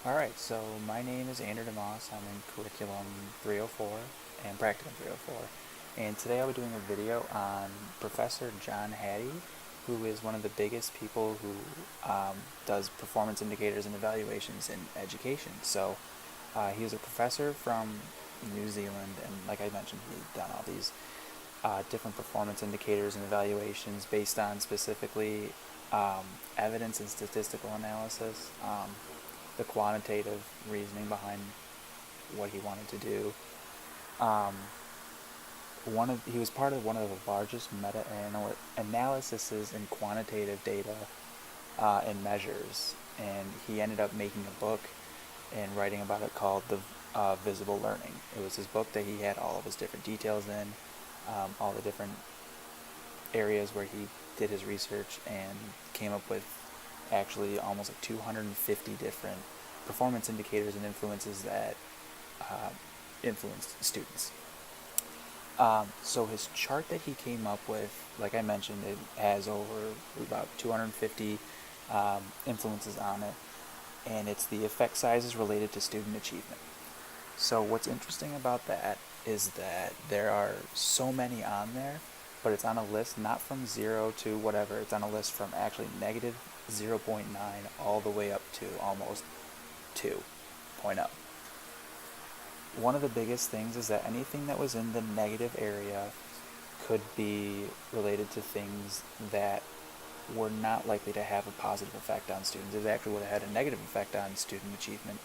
Alright, so my name is Andrew DeMoss. I'm in Curriculum 304 and Practicum 304. And today I'll be doing a video on Professor John Hattie, who is one of the biggest people who does performance indicators and evaluations in education. So he was a professor from New Zealand, and like I mentioned, he'd done all these different performance indicators and evaluations based on specifically evidence and statistical analysis, the quantitative reasoning behind what he wanted to do. Um, he was part of one of the largest meta-analyses in quantitative data and measures, and he ended up making a book and writing about it called the Visible Learning. It was his book that he had all of his different details in, all the different areas where he did his research, and came up with actually almost like 250 different performance indicators and influences that influenced students. So his chart that he came up with, like I mentioned, it has over about 250 influences on it, and it's the effect sizes related to student achievement. So what's interesting about that is that there are so many on there, but it's on a list not from 0 to whatever. It's on a list from actually negative 0.9 all the way up to almost 2.0. One of the biggest things is that anything that was in the negative area could be related to things that were not likely to have a positive effect on students. It actually would have had a negative effect on student achievement.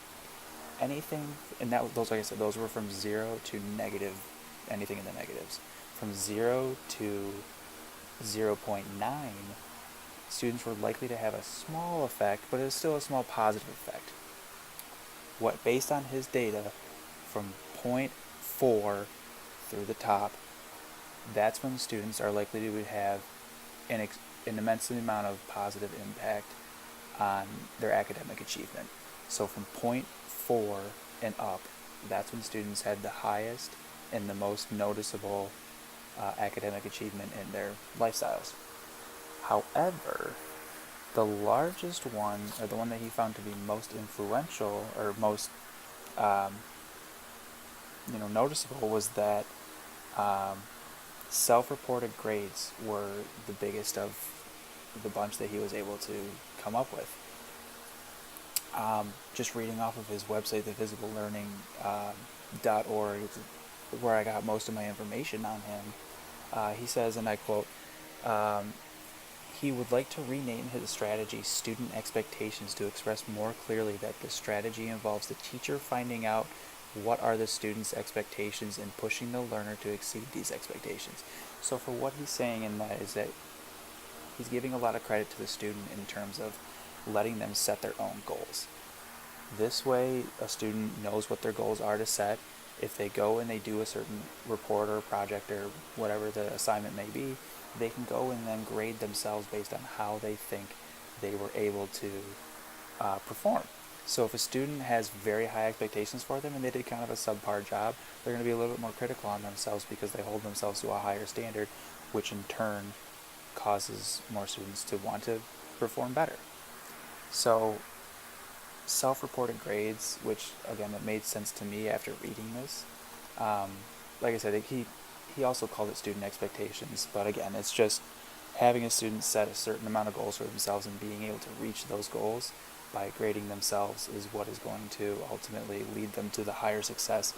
Anything, and those, like I said, those were from 0 to negative, anything in the negatives. From 0 to 0.9, students were likely to have a small effect, but it was still a small positive effect. Based on his data, from 0.4 through the top, that's when students are likely to have an immense amount of positive impact on their academic achievement. So from 0.4 and up, that's when students had the highest and the most noticeable academic achievement in their lifestyles. However, the largest one, or the one that he found to be most influential or most noticeable, was that self-reported grades were the biggest of the bunch that he was able to come up with. Just reading off of his website, thevisibleLearning.org, where I got most of my information on him. He says, and I quote, he would like to rename his strategy Student Expectations to express more clearly that the strategy involves the teacher finding out what are the student's expectations and pushing the learner to exceed these expectations. So for what he's saying in that is that he's giving a lot of credit to the student in terms of letting them set their own goals. This way, a student knows what their goals are to set. If they go and they do a certain report or project or whatever the assignment may be, they can go and then grade themselves based on how they think they were able to perform. So if a student has very high expectations for them and they did kind of a subpar job, they're going to be a little bit more critical on themselves because they hold themselves to a higher standard, which in turn causes more students to want to perform better. So self-reported grades, which again, it made sense to me after reading this. Like I said, he also called it student expectations, but again, it's just having a student set a certain amount of goals for themselves and being able to reach those goals by grading themselves is what is going to ultimately lead them to the higher success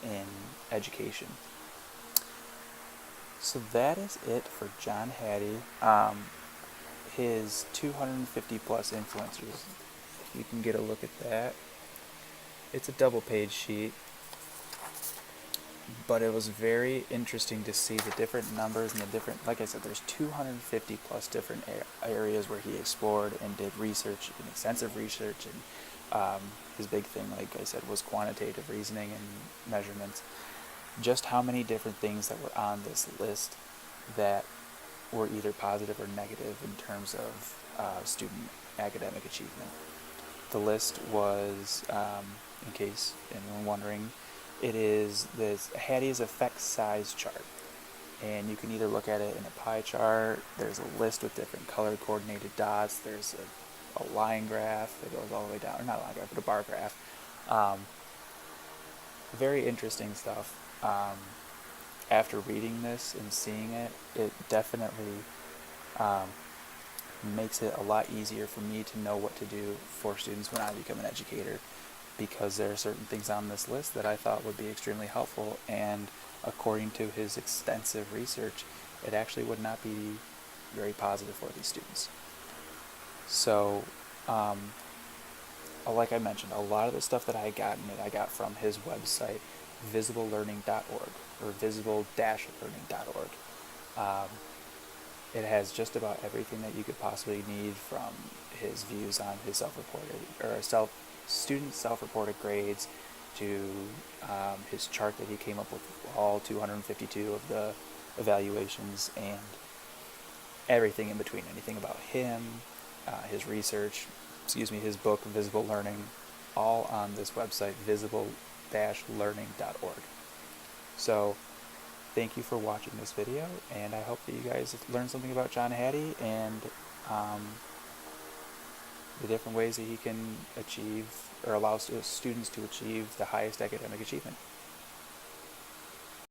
in education. So that is it for John Hattie. His 250 plus influencers. You can get a look at that. It's a double page sheet, but it was very interesting to see the different numbers and the different, like I said, there's 250 plus different areas where he explored and did research, and extensive research, and his big thing, like I said, was quantitative reasoning and measurements. Just how many different things that were on this list that were either positive or negative in terms of student academic achievement. The list was, in case anyone wondering, it is this Hattie's effect size chart. And you can either look at it in a pie chart, there's a list with different color coordinated dots, there's a line graph that goes all the way down, or not a line graph, but a bar graph. Um, Very interesting stuff. After reading this and seeing it, it definitely um, makes it a lot easier for me to know what to do for students when I become an educator, because there are certain things on this list that I thought would be extremely helpful, and according to his extensive research, it actually would not be very positive for these students. So, like I mentioned, a lot of the stuff that I got in it, I got from his website, visiblelearning.org, or visible-learning.org. Um, it has just about everything that you could possibly need, from his views on his student self-reported grades, to his chart that he came up with, all 252 of the evaluations, and everything in between, anything about him, his research, his book, Visible Learning, all on this website, visible-learning.org. So, thank you for watching this video, and I hope that you guys learned something about John Hattie, and the different ways that he can achieve, or allow students to achieve, the highest academic achievement.